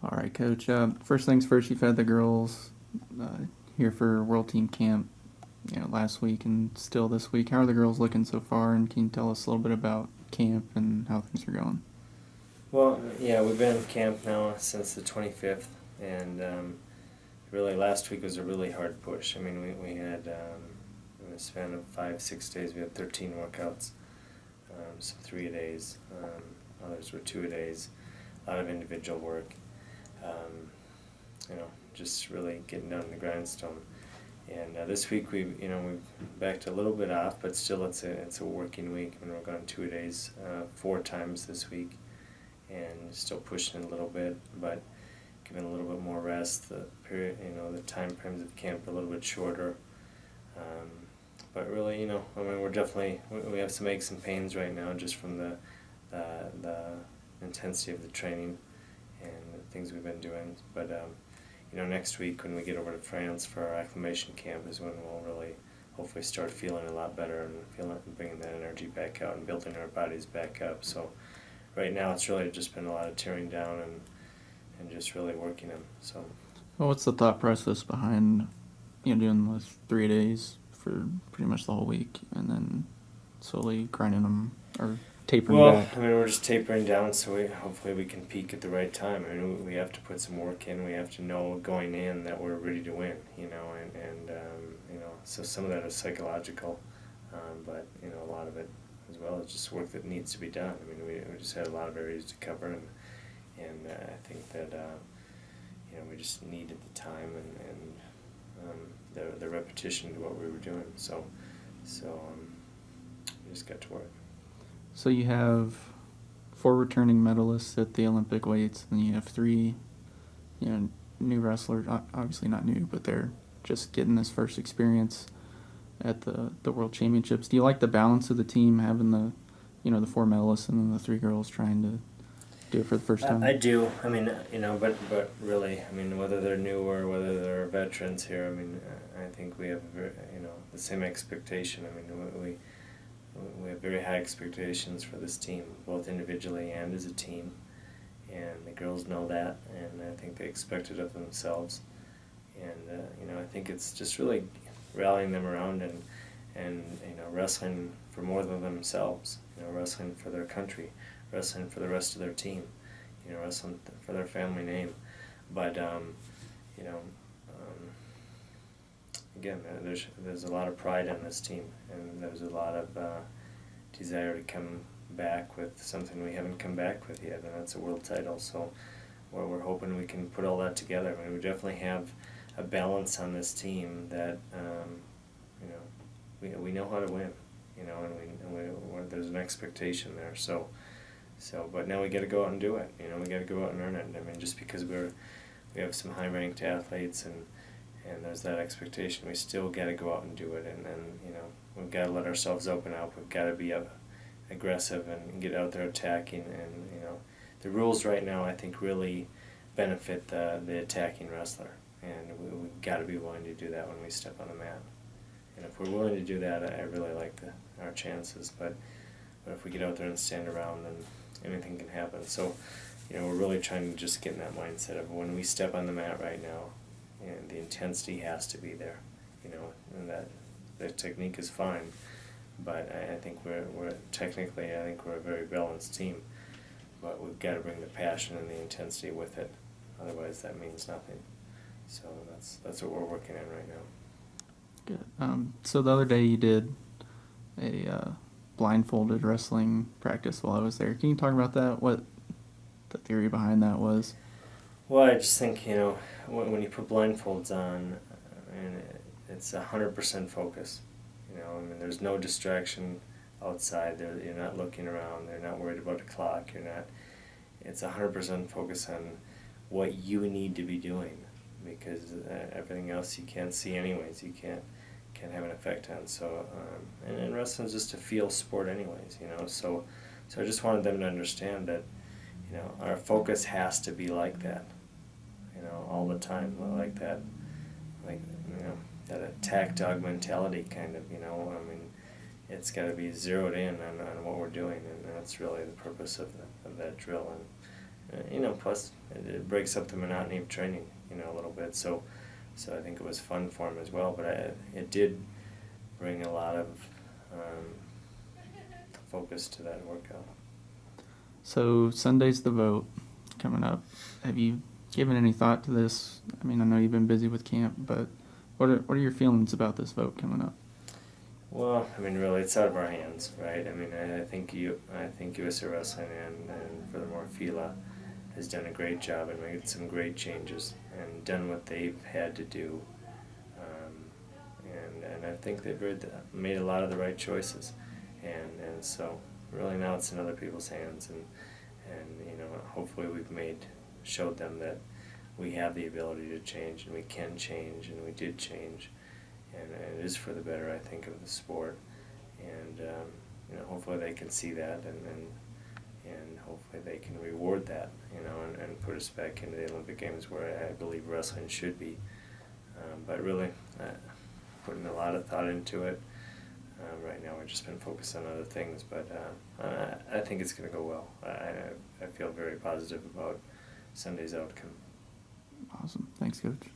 All right, Coach. First things first, you've had the girls here for World Team Camp, last week and still this week. How are the girls looking so far? And can you tell us a little bit about camp and how things are going? Well, yeah, we've been in camp now since the 25th, and really last week was a really hard push. I mean, we had, in a span of 5-6 days, we had 13 workouts, so 3 a-days. Others were 2 a-days, a lot of individual work. Just really getting down to the grindstone. And this week we've backed a little bit off, but still it's a working week. I mean, we're going 2 a-days 4 times this week, and still pushing it a little bit, but giving a little bit more rest. The period, the time frames of camp are a little bit shorter. But really, we have some aches and pains right now just from the intensity of the training and the things we've been doing. But next week when we get over to France for our acclimation camp is when we'll really hopefully start feeling a lot better and bringing that energy back out and building our bodies back up. So right now it's really just been a lot of tearing down and just really working them. So, Well, what's the thought process behind doing the 3 days for pretty much the whole week and then slowly grinding them or tapering back? I mean, we're just tapering down, so hopefully we can peak at the right time. I mean, we have to put some work in. We have to know going in that we're ready to win, so some of that is psychological, but a lot of it as well is just work that needs to be done. I mean, we just had a lot of areas to cover, and I think that we just needed the time and the repetition to what we were doing. So we just got to work. So you have 4 returning medalists at the Olympic weights, and you have 3, new wrestlers. Obviously not new, but they're just getting this first experience at the World Championships. Do you like the balance of the team, having the 4 medalists and then the 3 girls trying to do it for the first time? I do. I mean, but really, I mean, whether they're new or whether they're veterans here, I mean, I think we have the same expectation. I mean, we have very high expectations for this team, both individually and as a team, and the girls know that, and I think they expect it of themselves. And I think it's just really rallying them around and wrestling for more than themselves. Wrestling for their country, wrestling for the rest of their team, wrestling for their family name. But again, there's a lot of pride in this team, and there's a lot of desire to come back with something we haven't come back with yet, and that's a world title. So we're hoping we can put all that together. I mean, we definitely have a balance on this team that we know how to win, and there's an expectation there. So but now we got to go out and do it. We got to go out and earn it. I mean, just because we have some high-ranked athletes and there's that expectation, we still got to go out and do it. And then we've got to let ourselves open up. We've got to be aggressive and get out there attacking. And the rules right now, I think, really benefit the attacking wrestler, and we've got to be willing to do that when we step on the mat. And if we're willing to do that, I really like our chances. But if we get out there and stand around, then anything can happen. So we're really trying to just get in that mindset of when we step on the mat right now, and the intensity has to be there, and that the technique is fine, but I think we're technically, I think we're a very balanced team, but we've got to bring the passion and the intensity with it, otherwise that means nothing. So that's what we're working on right now. Good. So the other day you did a blindfolded wrestling practice while I was there. Can you talk about that? What the theory behind that was? Well, I just think, when you put blindfolds on, and it's 100% focus. I mean, there's no distraction outside. You're not looking around. They're not worried about the clock. It's 100% focus on what you need to be doing, because everything else you can't see anyways. You can't have an effect on. So, and wrestling's just a feel sport anyways. So I just wanted them to understand that, our focus has to be like that. All the time, like that, that attack dog mentality kind of. I mean, it's got to be zeroed in on what we're doing, and that's really the purpose of that drill. plus it breaks up the monotony of training, a little bit. So I think it was fun for him as well. But it did bring a lot of focus to that workout. So Sunday's the vote coming up. Have you given any thought to this? I mean, I know you've been busy with camp, but what are your feelings about this vote coming up? Well, I mean, really, it's out of our hands, right? I mean, I think USA Wrestling and furthermore FILA has done a great job and made some great changes and done what they've had to do, and I think they've made a lot of the right choices, and so really now it's in other people's hands, and hopefully we've showed them that we have the ability to change and we can change and we did change. And it is for the better, I think, of the sport, and hopefully they can see that, and hopefully they can reward that, and put us back into the Olympic Games where I believe wrestling should be. But really, putting a lot of thought into it. Right now, we've just been focused on other things, but I think it's going to go well. I feel very positive about Sunday's outcome. Awesome. Thanks, Coach.